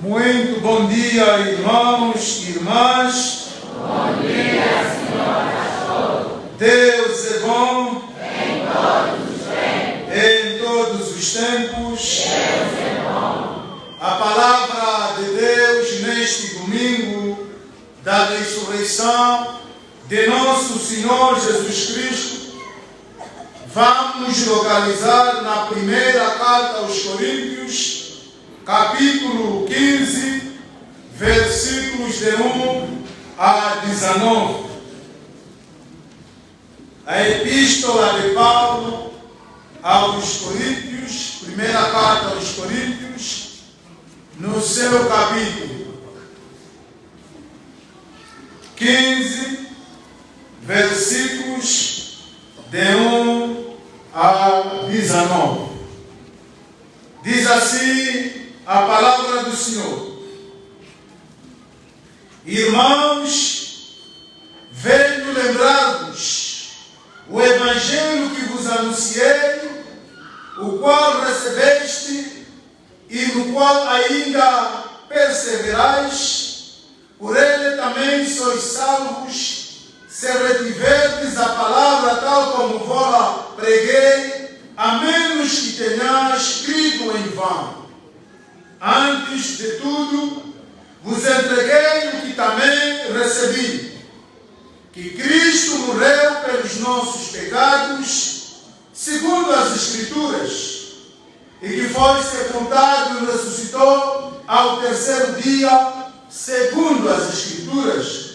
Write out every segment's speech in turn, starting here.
Muito bom dia, irmãos e irmãs. Bom dia, Senhor pastor. Deus é bom Em todos os tempos. em todos os tempos. Deus é bom. A palavra de Deus neste domingo da ressurreição de nosso Senhor Jesus Cristo, vamos localizar na primeira carta aos Coríntios, capítulo 15, versículos de 1 a 19. A epístola de Paulo aos Coríntios, primeira carta aos Coríntios, no seu capítulo 15, versículos de 1 a 19. Diz assim a palavra do Senhor: Irmãos, venho lembrar-vos o evangelho que vos anunciei, o qual recebeste e no qual ainda perseverais. Por ele também sois salvos, se retiverdes a palavra tal como vos preguei, a menos que tenhais crido em vão. Antes de tudo, vos entreguei o que também recebi, que Cristo morreu pelos nossos pecados, segundo as Escrituras, e que foi sepultado e ressuscitou ao terceiro dia, segundo as Escrituras.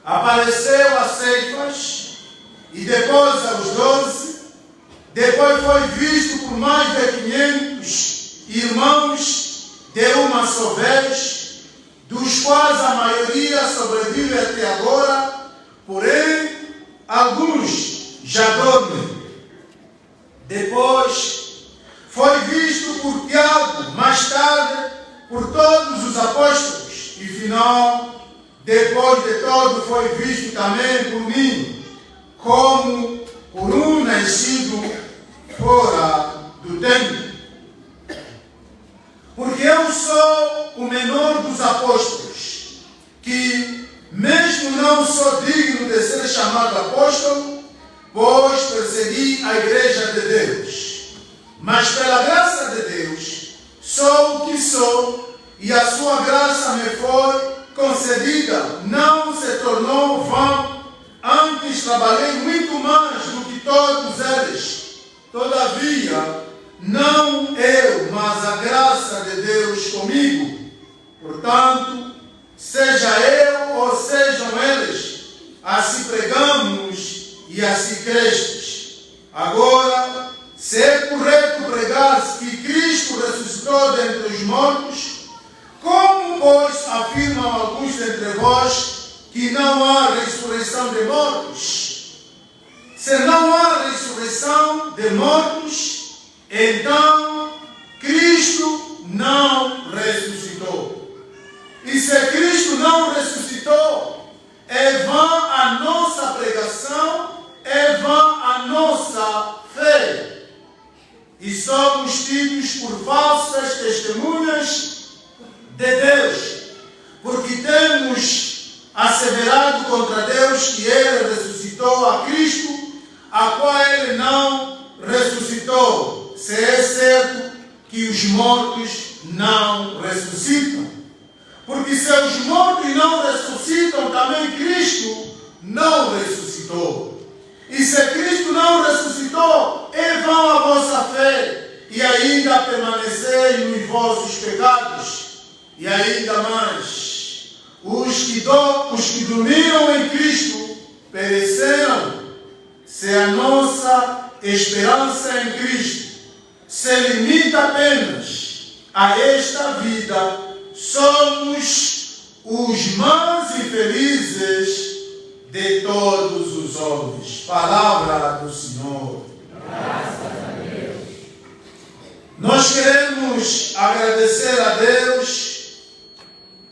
Apareceu a Cefas e depois aos 12, depois foi visto por mais de 500 irmãos de uma só vez, dos quais a maioria sobrevive até agora, porém alguns já dormem. Depois foi visto por Tiago, mais tarde por todos os apóstolos, e final, depois de todo, foi visto também por mim, como por um nascido fora do tempo. Porque eu sou o menor dos apóstolos, que mesmo não sou digno de ser chamado apóstolo, pois persegui a igreja de Deus. Mas pela graça de Deus, sou o que sou, e a sua graça me foi concedida, não se tornou vão, antes trabalhei muito mais do que todos eles. Todavia, não eu, mas a graça de Deus comigo. Portanto, seja eu ou sejam eles, assim pregamos e assim crestes. Agora, se é correto pregar que Cristo ressuscitou dentre os mortos, como, pois, afirmam alguns dentre vós que não há ressurreição de mortos? Se não há ressurreição de mortos, então Cristo não ressuscitou. E se Cristo não ressuscitou, é vã a nossa pregação, é vã a nossa fé. E somos tidos por falsas testemunhas de Deus, porque temos asseverado contra Deus que Ele ressuscitou a Cristo, a qual Ele não ressuscitou, se é certo que os mortos não ressuscitam. Porque se os mortos não ressuscitam, também Cristo não ressuscitou. E se Cristo não ressuscitou, é vã a vossa fé, e ainda permaneceis nos vossos pecados. E ainda mais, os que dormiram em Cristo pereceram. Se a nossa esperança em Cristo se limita apenas a esta vida, somos os mais infelizes de todos os homens. Palavra do Senhor. Graças a Deus. Nós queremos agradecer a Deus,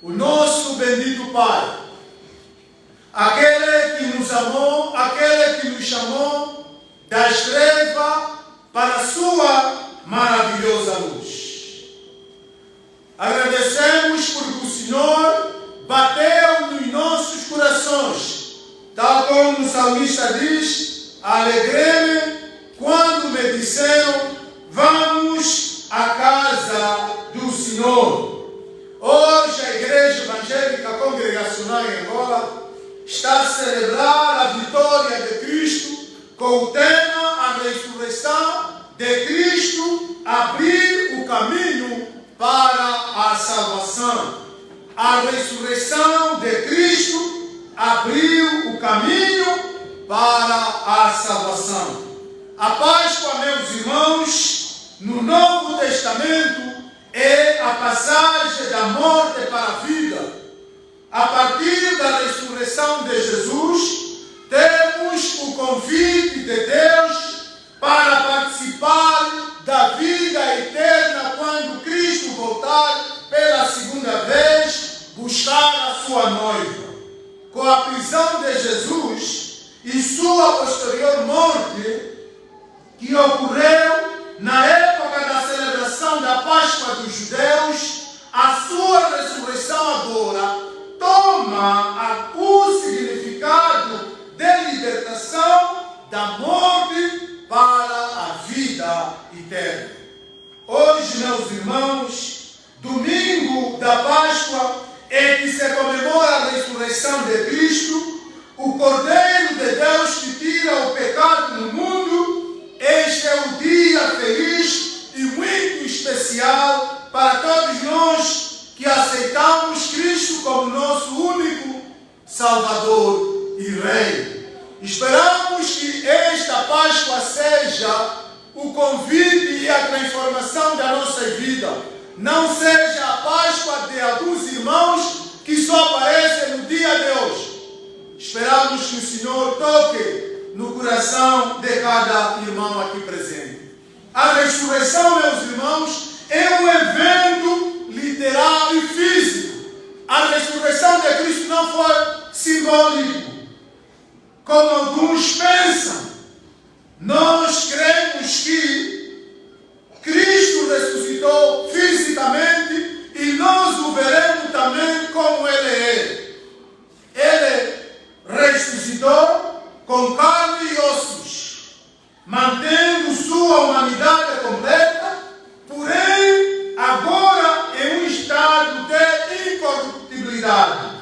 o nosso bendito Pai, aquele que nos amou, aquele que nos chamou das trevas para a sua maravilhosa luz. como o salmista diz, alegrei-me quando me disseram, vamos à casa do Senhor. Hoje a Igreja Evangélica Congregacional em Angola está a celebrar a vitória de Cristo com o tema a ressurreição de Cristo abrir o caminho para a salvação. A ressurreição de Cristo abriu o caminho para a salvação. A Páscoa, meus irmãos, no Novo Testamento é a passagem da morte para a vida. A partir da ressurreição de Jesus, temos o convite de Deus para participar da vida eterna quando Cristo voltar pela segunda vez buscar a sua noiva. Com a prisão de Jesus e sua posterior morte, que ocorreu na época da celebração da Páscoa dos judeus, a sua ressurreição agora toma o significado de libertação da morte para a vida eterna. Hoje, meus irmãos, domingo da Páscoa, em que se comemora a ressurreição de Cristo, o Cordeiro de Deus que tira o pecado do mundo, este é um dia feliz e muito especial para todos nós que aceitamos Cristo como nosso único Salvador e Rei. Esperamos que esta Páscoa seja o convite e a transformação da nossa vida. Não seja a Páscoa de alguns irmãos que só aparecem no dia de hoje. Esperamos que o Senhor toque no coração de cada irmão aqui presente. A ressurreição, meus irmãos, é um evento literal e físico. A ressurreição de Cristo não foi simbólico, como alguns pensam. Nós cremos que Cristo ressuscitou fisicamente e nós o veremos também como Ele é. Ele ressuscitou com carne e ossos, mantendo sua humanidade completa, porém agora em um estado de incorruptibilidade.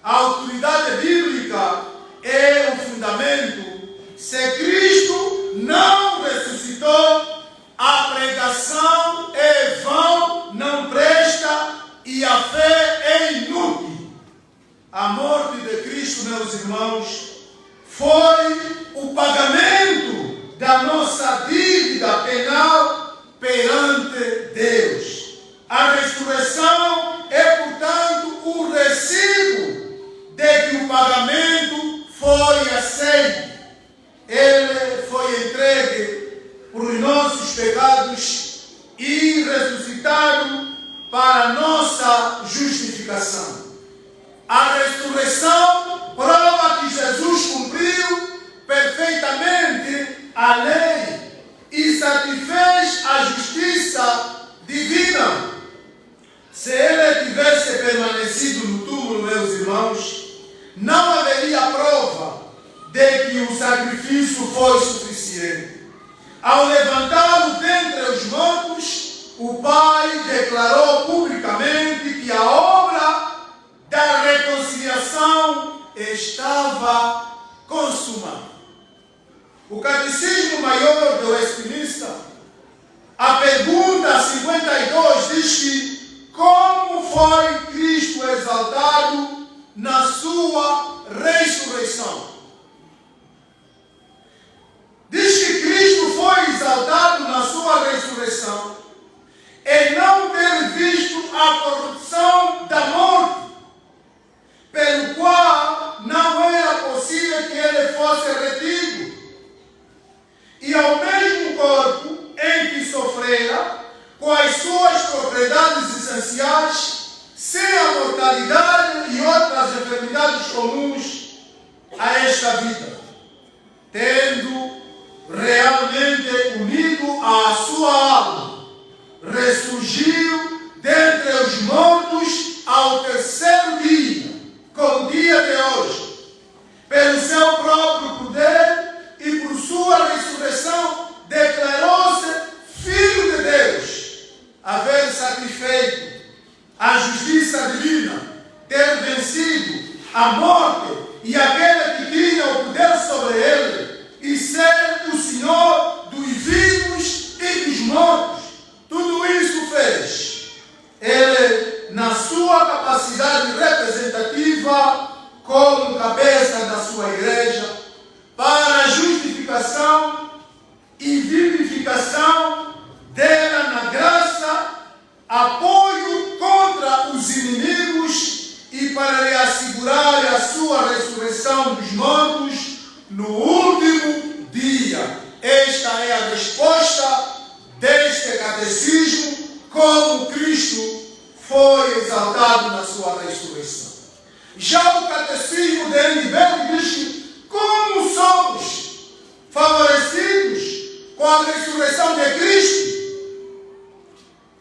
A autoridade bíblica é o fundamento. Se Cristo não ressuscitou, a pregação é vã, não presta e a fé é inútil. A morte de Cristo, meus irmãos, foi o pagamento da nossa dívida penal perante Deus. A ressurreição é, portanto, o recibo de que o pagamento foi aceito. Ele foi entregue por nossos pecados e ressuscitado para nossa justificação. A ressurreição prova que Jesus cumpriu perfeitamente a lei e satisfez a justiça divina. Se ele tivesse permanecido no túmulo, meus irmãos, não haveria prova de que o sacrifício foi suficiente. Ao levantá-lo dentre os mortos, o Pai declarou publicamente que a obra da reconciliação estava consumada. O Catecismo Maior de Westminster, a pergunta 52 diz que como foi Cristo exaltado na sua ressurreição? Diz que Cristo foi exaltado na sua ressurreição em não ter visto a corrupção da morte, pelo qual não era possível que ele fosse retido, e ao mesmo corpo em que sofrera, com as suas propriedades essenciais, sem a mortalidade e outras enfermidades comuns a esta vida, tendo realmente unido à sua alma, ressurgiu dentre os mortos ao terceiro dia, com o dia de hoje, pelo seu próprio último dia. Esta é a resposta deste catecismo, como Cristo foi exaltado na sua ressurreição. Já o catecismo de Eliberto diz que como somos favorecidos com a ressurreição de Cristo,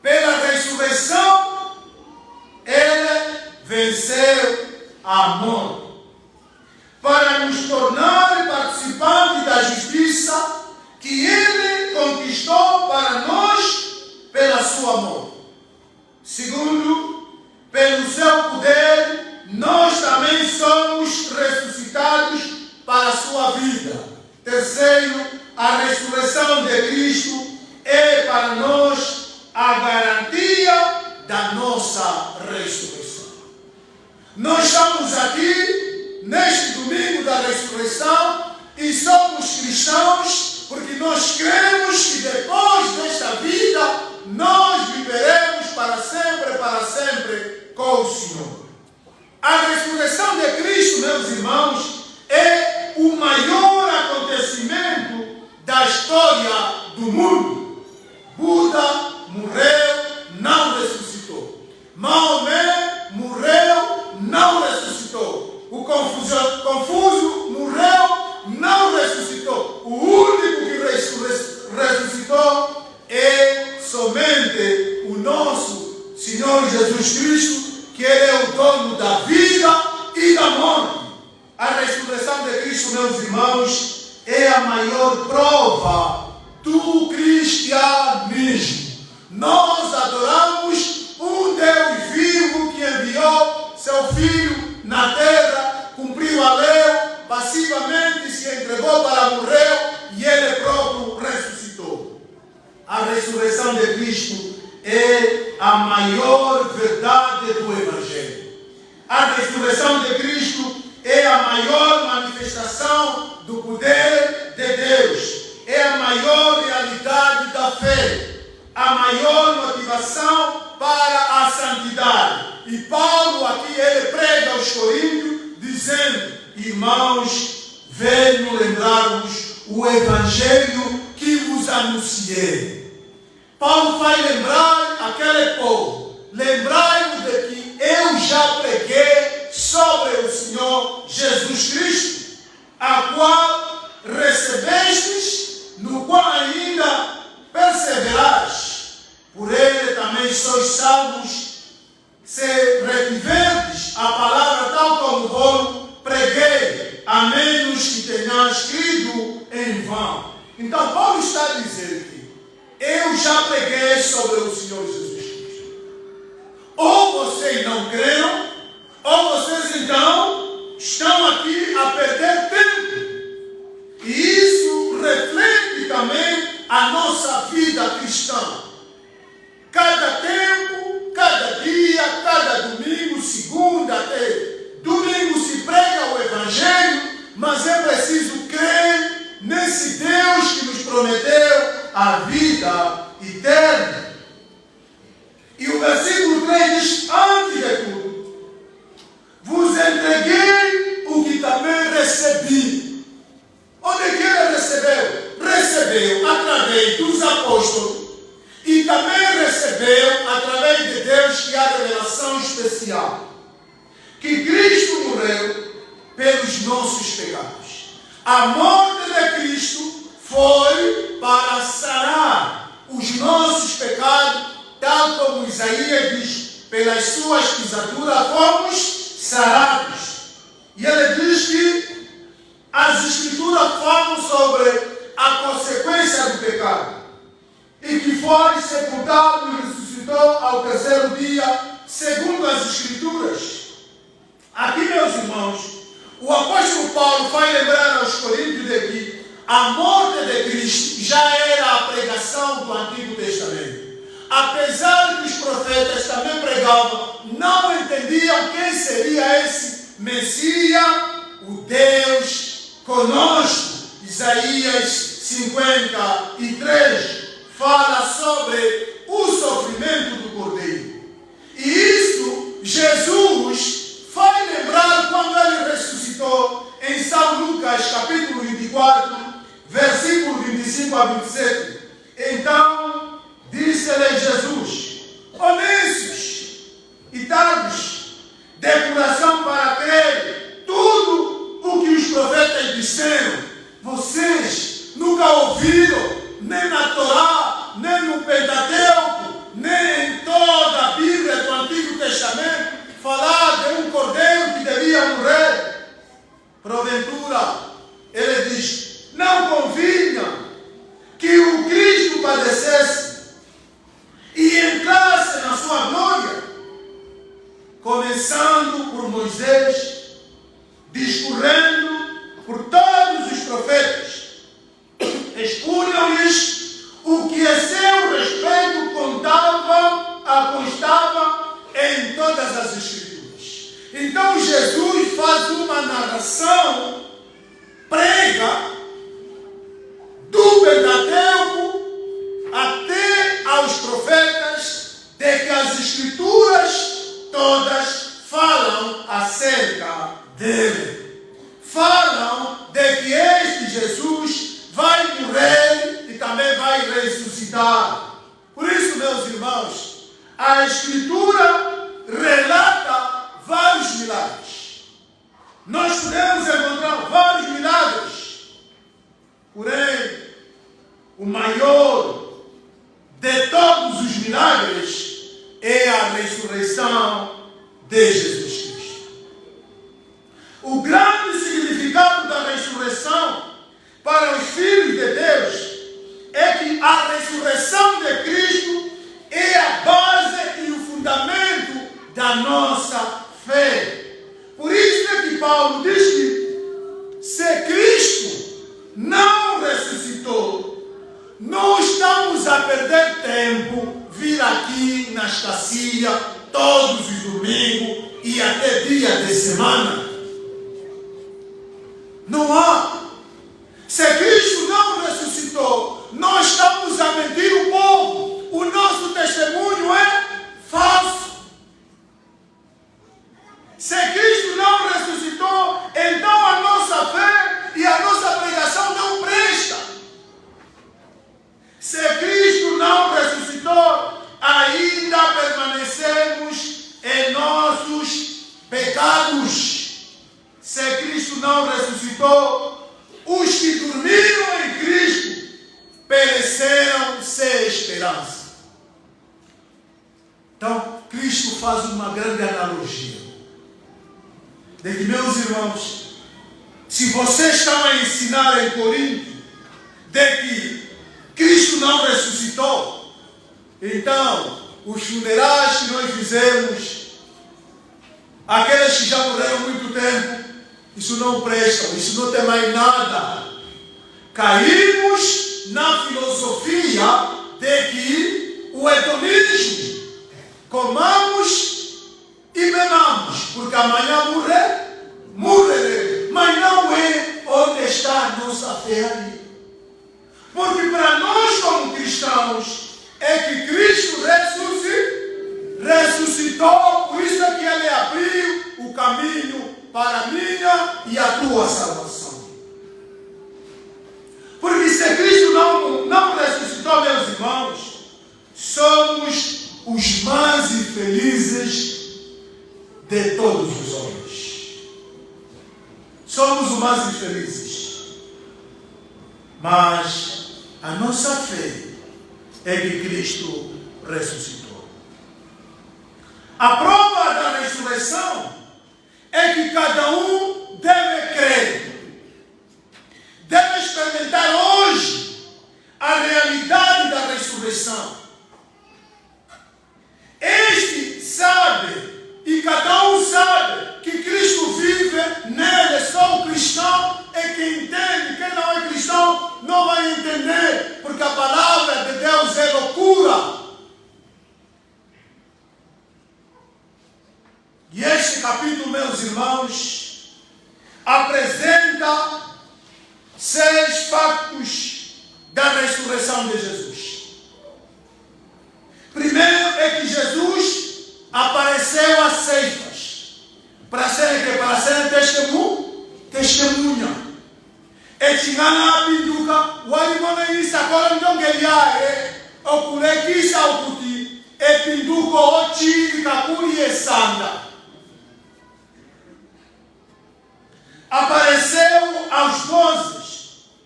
pela ressurreição, ele venceu a morte, para nos tornar participantes da justiça que ele conquistou para nós pela sua morte. Segundo, pelo seu poder, nós também somos ressuscitados para a sua vida. Terceiro, a ressurreição de Cristo é para nós a garantia da nossa ressurreição. Nós estamos aqui neste domingo da ressurreição e somos cristãos porque nós cremos que depois desta vida nós viveremos para sempre com o Senhor. A ressurreição de Cristo, meus irmãos, é o maior acontecimento da história do mundo. Buda morreu, não ressuscitou. Maomé morreu, não ressuscitou. O Confúcio morreu, não ressuscitou. O único que ressuscitou é somente o nosso Senhor Jesus Cristo, que Ele é o dono da vida e da morte. A ressurreição de Cristo, meus irmãos, é a maior prova do cristianismo. Nós adoramos um Deus vivo que enviou seu Filho na terra, cumpriu a lei, passivamente se entregou para morrer e Ele próprio ressuscitou. A ressurreição de Cristo é a maior verdade do Evangelho. A ressurreição de Cristo é a maior manifestação do poder de Deus. É a maior realidade da fé. A maior motivação para a santidade. E Paulo aqui, ele prega aos Coríntios, dizendo: irmãos, venho lembrar-vos o Evangelho que vos anunciei. Paulo vai lembrar aquele povo. Lembrai-vos de que eu já preguei sobre o Senhor Jesus Cristo, a qual recebestes, no qual ainda perseverais. Por ele também sois salvos, se retiverdes a palavra tal como vou preguei, a menos que tenhas crido em vão. Então Paulo está a dizer que eu já preguei sobre o Senhor Jesus Cristo. Ou vocês não creram, ou vocês então estão aqui a perder tempo. E isso reflete também a nossa vida cristã. Cada tempo, cada dia, cada domingo, segunda até domingo se prega o Evangelho, mas é preciso crer nesse Deus que nos prometeu a vida eterna. E o versículo 3 diz: antes de tudo, vos entreguei o que também recebi. Onde que ele recebeu? Recebeu através dos apóstolos e também recebeu através de Deus, que há revelação especial, que Cristo morreu pelos nossos pecados. A morte de Cristo foi para sarar os nossos pecados, tal como Isaías diz: pelas suas pisaduras fomos sarados. E ele diz que as Escrituras falam sobre a consequência do pecado, e que foi sepultado e ressuscitou ao terceiro dia, segundo as Escrituras. Aqui, meus irmãos, o apóstolo Paulo vai lembrar aos Coríntios de que a morte de Cristo já era a pregação do Antigo Testamento. Apesar que os profetas também pregavam, não entendiam quem seria esse Messias, o Deus conosco. Isaías 53 fala sobre o sofrimento do Cordeiro. E isso Jesus vai lembrar quando ele ressuscitou em São Lucas capítulo 24, 25 a 27. Então disse-lhe Jesus: honestos e tardos de coração para crer tudo o que os profetas disseram. Vocês nunca ouviram, nem na Torá, nem no Pentateuco, nem em toda a Bíblia do Antigo Testamento, falar de um cordeiro que devia morrer. Porventura, ele diz: não convinha que o Cristo padecesse e entrasse na sua glória, começando por Moisés, discorrendo por todos os profetas, expunham-lhes o que a seu respeito constava em todas as Escrituras. Então Jesus faz uma narração, prega do Pentateuco até aos profetas, de que as Escrituras todas falam acerca dele. Falam de que este Jesus vai morrer e também vai ressuscitar. Por isso, meus irmãos, a Escritura relata vários milagres. Nós podemos encontrar vários milagres. Porém, o maior de todos os milagres é a ressurreição de Jesus Cristo. O grande significado da ressurreição para os filhos de Deus é que a ressurreição de Cristo é a base e o fundamento da nossa fé. Por isso é que Paulo diz que se Cristo não ressuscitou, não estamos a perder tempo vir aqui na Estacia todos os domingos e até dia de semana. Não há. Se Cristo não ressuscitou, nós estamos a mentir o povo. O nosso testemunho é falso. Se Cristo não ressuscitou, então a nossa fé e a nossa pregação não presta. Se Cristo não ressuscitou, ainda permanecemos em nossos pecados. Se Cristo não ressuscitou, os que dormiram em Cristo pereceram sem esperança. Então, Cristo faz uma grande analogia. De que, meus irmãos, se vocês estão a ensinar em Corinto de que Cristo não ressuscitou, então, os funerais que nós fizemos, aqueles que já morreram há muito tempo, isso não presta, isso não tem mais nada. Caímos na filosofia de que o hedonismo, comamos e bebamos, porque amanhã morreremos. Mas não é onde está a nossa fé ali. Porque para nós como cristãos, é que Cristo ressuscitou, por isso é que Ele abriu o caminho para a minha e a tua salvação. Porque se Cristo não ressuscitou, meus irmãos, somos os mais infelizes de todos os homens. Somos os mais infelizes. Mas a nossa fé é que Cristo ressuscitou. A prova da ressurreição é que cada um deve crer, deve experimentar hoje a realidade da ressurreição. Este sabe, e cada um sabe, que Cristo vive nele. Só o cristão é que entende. Quem não é cristão não vai entender, porque a palavra de Deus é loucura. E este capítulo, meus irmãos, apresenta 6 factos da ressurreição de Jesus. Primeiro é que Jesus apareceu às ceifas para serem testemunha. Echingana pinduka, walimona isa kola ndongelia okulekisa okuti, epinduko ochi kakuli esanda. Apareceu aos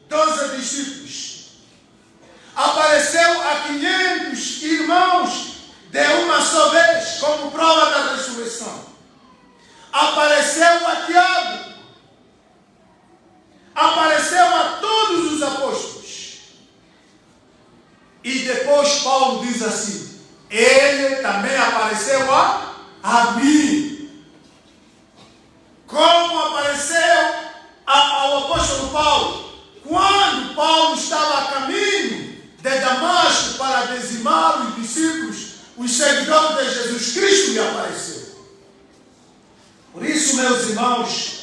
12 discípulos. Apareceu a 500 irmãos de uma só vez, como prova da ressurreição. Apareceu a Tiago. Apareceu a todos os apóstolos. E depois Paulo diz assim: ele também apareceu a mim. Como apareceu ao apóstolo Paulo? Quando Paulo estava a caminho de Damasco para dizimar os discípulos, os seguidores de Jesus Cristo, lhe apareceu. Por isso, meus irmãos,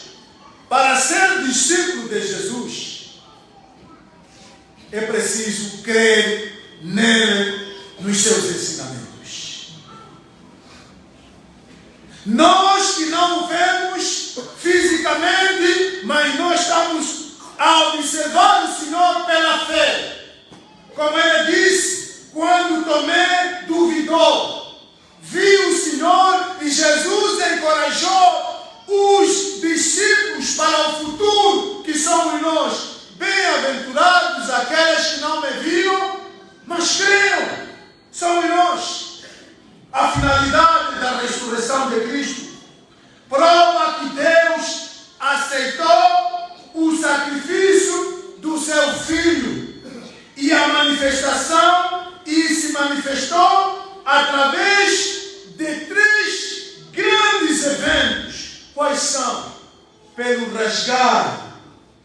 para ser discípulo de Jesus, é preciso crer nele, nos seus ensinamentos. Nós que não vemos fisicamente, mas nós estamos a observar o Senhor pela fé. Como ele disse, quando Tomé duvidou, viu o Senhor e Jesus encorajou os discípulos para o futuro, que somos nós. Bem-aventurados aqueles que não me viram, mas creiam. Somos nós. A finalidade da ressurreição de Cristo prova que Deus aceitou o sacrifício do seu Filho e a manifestação, e se manifestou através de 3 grandes eventos. Quais são? Pelo rasgar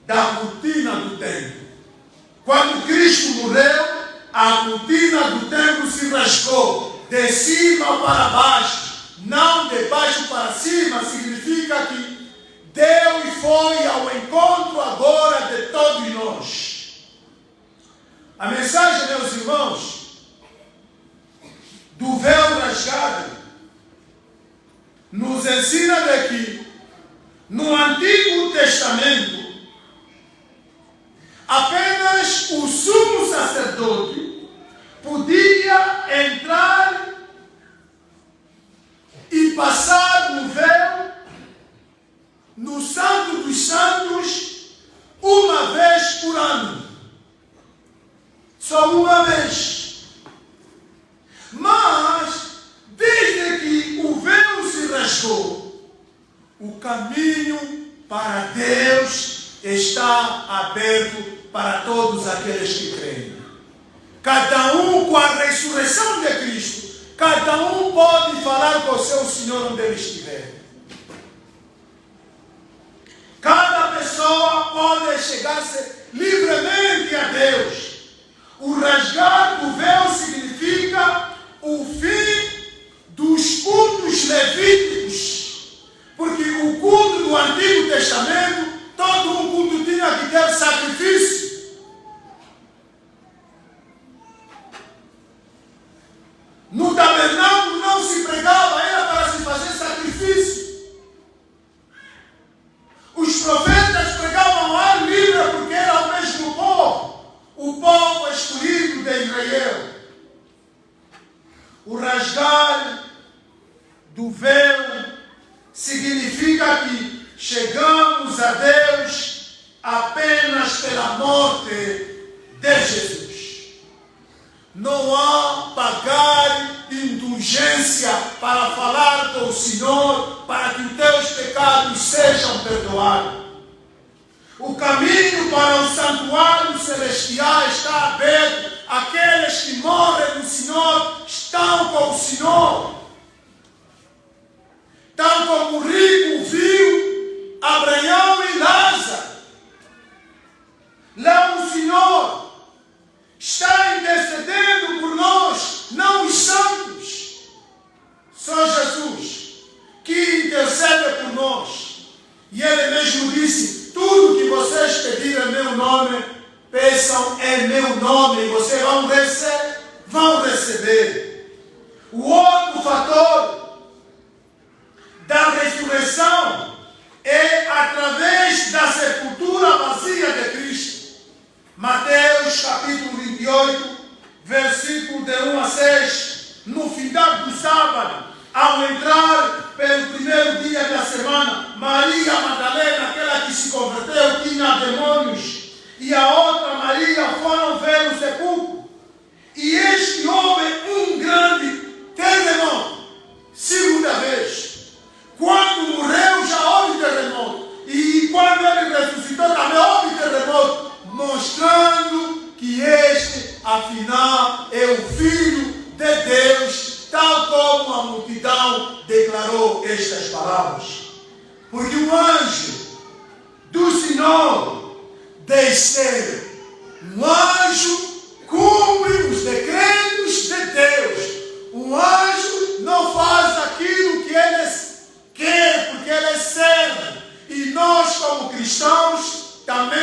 da rotina do templo. Quando Cristo morreu, a rotina do templo se rasgou. De cima para baixo, não de baixo para cima, significa que Deus foi ao encontro agora de todos nós. A mensagem, meus irmãos, do véu rasgado, nos ensina de que no Antigo Testamento, apenas o sumo sacerdote podia entrar e passar no véu, no Santo dos Santos, uma vez por ano. Só uma vez. Mas, desde que o véu se rasgou, o caminho para Deus está aberto para todos aqueles que creem. Cada um com a ressurreição de Cristo, cada um pode falar com o seu Senhor onde ele estiver. Cada pessoa pode chegar-se livremente a Deus. O rasgar do véu significa o fim dos cultos levíticos. Porque o culto do Antigo Testamento, todo um culto tinha que ter sacrifício. No tabernáculo não se pregava, era para se fazer sacrifício. Os profetas pregavam ao ar livre porque era o mesmo povo, o povo escolhido de Israel. O rasgar do véu significa que chegamos a Deus apenas pela morte de Jesus. Não há pagar indulgência para falar com o Senhor, para que os teus pecados sejam perdoados. O caminho para o santuário celestial está aberto. Aqueles que morrem no Senhor estão com o Senhor. Tal como o rico viu Abraão e Lázaro. Lá o Senhor está intercedendo por nós, não os santos. Só Jesus que intercede por nós. E Ele mesmo disse: tudo que vocês pedirem em meu nome, peçam em meu nome, e vocês vão receber. O outro fator da ressurreição é através da sepultura vazia de Cristo. Mateus capítulo 28, versículo de 1 a 6. No final do sábado, ao entrar pelo primeiro dia da semana, Maria Madalena, aquela que se converteu, tinha demônios, e a outra Maria foram ver o sepulcro. E este houve um grande terremoto. Segunda vez. Quando morreu já houve terremoto. E quando ele ressuscitou também houve terremoto. Mostrando que este, afinal, é o Filho de Deus, tal como a multidão declarou estas palavras. Porque o anjo do Senhor desceu. Um anjo cumpre os decretos de Deus. O anjo não faz aquilo que ele quer, porque ele é servo. E nós, como cristãos, também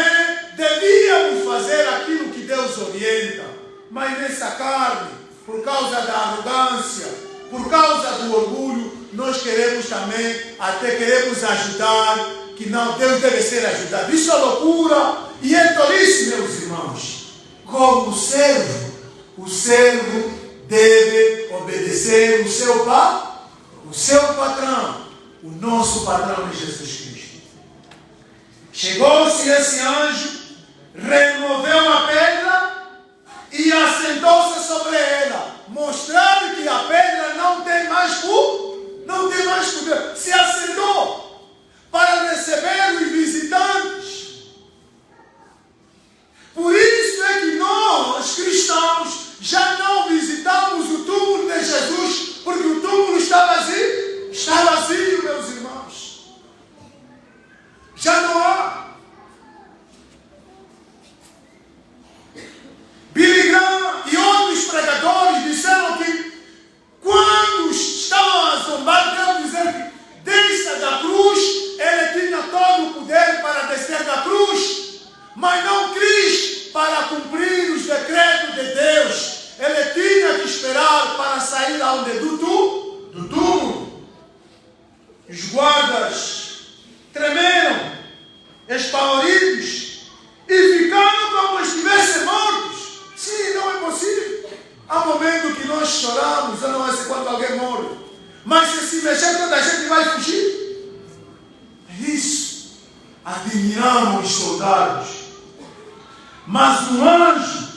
devíamos fazer aquilo que Deus orienta. Mas nessa carne, por causa da arrogância, por causa do orgulho, nós queremos também, até queremos ajudar, que não, Deus deve ser ajudado. Isso é loucura e é tolice, meus irmãos. Como servo, o servo deve obedecer o seu patrão. O nosso patrão é Jesus Cristo. Chegou-se esse anjo, removeu a pedra e assentou-se sobre ela, mostrando que a pedra não tem mais poder. Se assentou para receber os visitantes. Por isso é que nós, cristãos, já não visitamos o túmulo de Jesus, porque o túmulo está vazio. Está vazio, meus irmãos. Já não há. Billy Graham e outros pregadores disseram que quando estavam a zombar, quero dizer que desça da cruz, ele tinha todo o poder para descer da cruz, mas não quis para cumprir os decretos de Deus. Ele tinha que esperar para sair aonde? Do túmulo. Os guardas tremeram, espavoridos, e ficaram como estivessem mortos. Sim, não é possível. Há momentos que nós choramos, eu não sei quando alguém morre, mas se mexer toda a gente vai fugir. É isso. Admiramos os soldados. Mas o anjo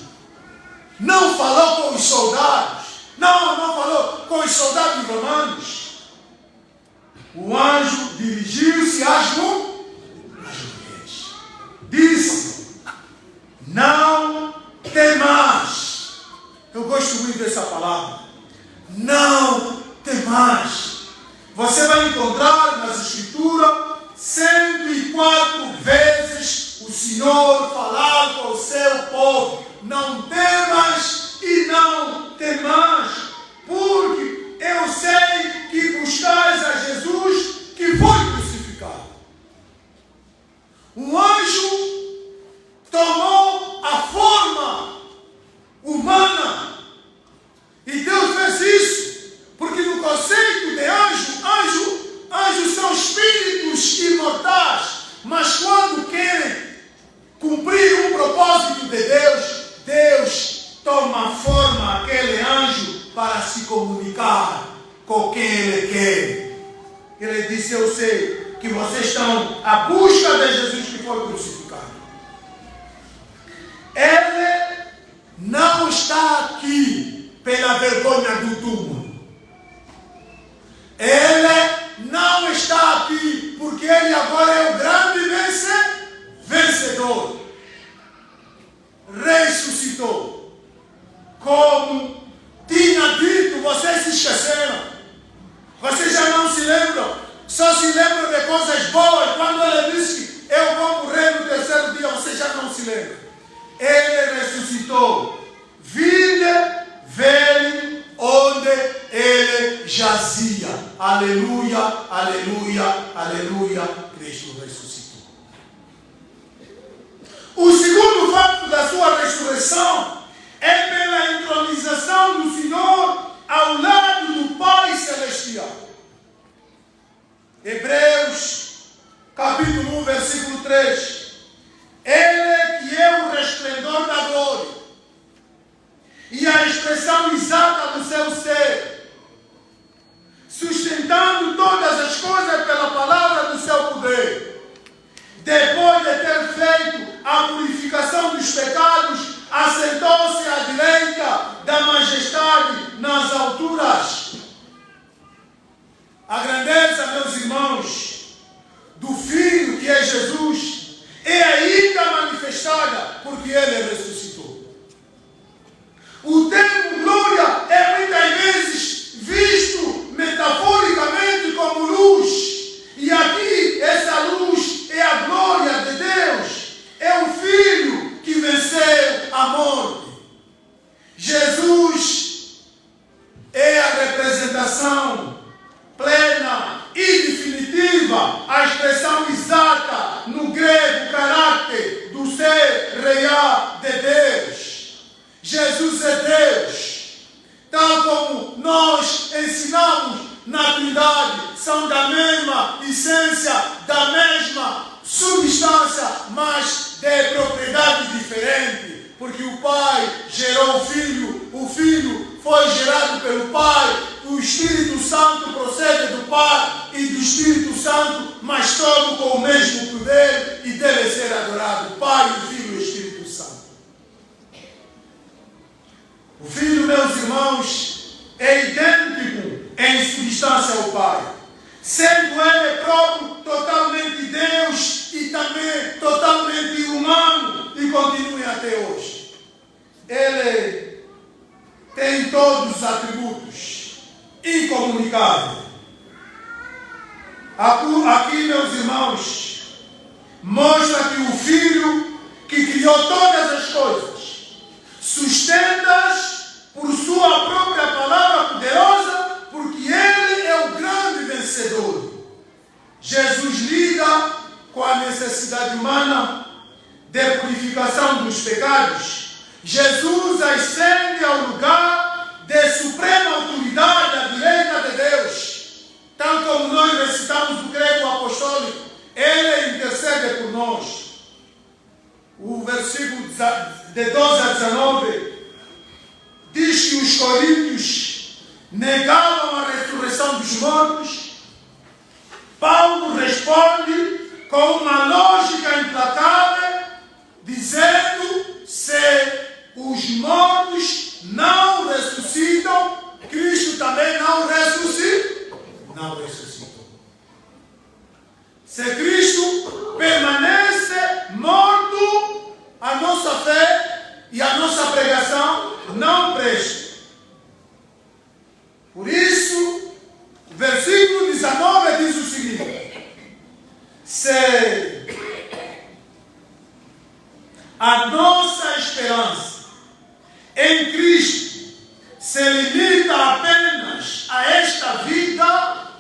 não falou com os soldados. Não falou com os soldados romanos. O anjo dirigiu-se às mulheres. Disse: não temais. Eu gosto muito dessa palavra. Não temais. Você vai encontrar nas Escrituras 104 vezes o Senhor falar com o seu povo: não temas e não temais, porque eu sei que buscais a Jesus que foi crucificado. O anjo tomou a forma humana e Deus fez isso, porque no conceito de anjos são espíritos imortais, mas quando querem cumprir um propósito de Deus toma a forma aquele anjo para se comunicar com quem ele quer. Ele disse: eu sei que vocês estão à busca de Jesus que foi crucificado. Ele não está aqui pela vergonha do túmulo. Ele não está aqui porque ele agora é o grande vencedor. Ressuscitou. Como tinha dito, vocês se esqueceram. Vocês já não se lembram. Só se lembram de coisas boas. Quando ele disse que eu vou morrer no terceiro dia, vocês já não se lembram. Ele ressuscitou. Vinde, vede onde ele jazia. Aleluia, aleluia, aleluia. Cristo ressuscitou. O segundo fato da sua ressurreição é pela entronização do Senhor ao lado do Pai Celestial. Hebreus porque Ele ressuscitou. O termo glória é muitas vezes visto metaforicamente como luz. E aqui essa luz é a glória de Deus. É o Filho que venceu a morte. Jesus é a representação plena e definitiva, a expressão exata no grego caráter do ser real de Deus. Jesus é Deus, tal como nós ensinamos na Trindade, são da mesma essência, da mesma substância, mas de propriedade diferente, porque o Pai gerou o Filho foi gerado pelo Pai, o Espírito Santo procede do Pai e do Espírito Santo, mas todo com o mesmo poder e deve ser adorado, o Pai, o Filho e o Espírito Santo. O Filho, meus irmãos, é idêntico em substância ao Pai, sendo Ele próprio totalmente Deus e também totalmente humano, e continua até hoje. Ele tem todos os atributos incomunicáveis. Aqui, meus irmãos, mostra que o Filho que criou todas as coisas, sustenta-as por sua própria palavra poderosa, porque Ele é o grande vencedor. Jesus lida com a necessidade humana de purificação dos pecados. Jesus ascende ao lugar de suprema autoridade à direita de Deus. Tal como nós recitamos o credo apostólico, Ele intercede por nós. O versículo de 12 a 19 diz que os coríntios negavam a ressurreição dos mortos. Paulo responde com uma lógica implacável, dizendo: se os mortos não ressuscitam, Cristo também não ressuscitou. Se Cristo permanece morto, a nossa fé e a nossa pregação não presta. Por isso, o versículo 19 diz o seguinte: se a nossa esperança em Cristo se limita apenas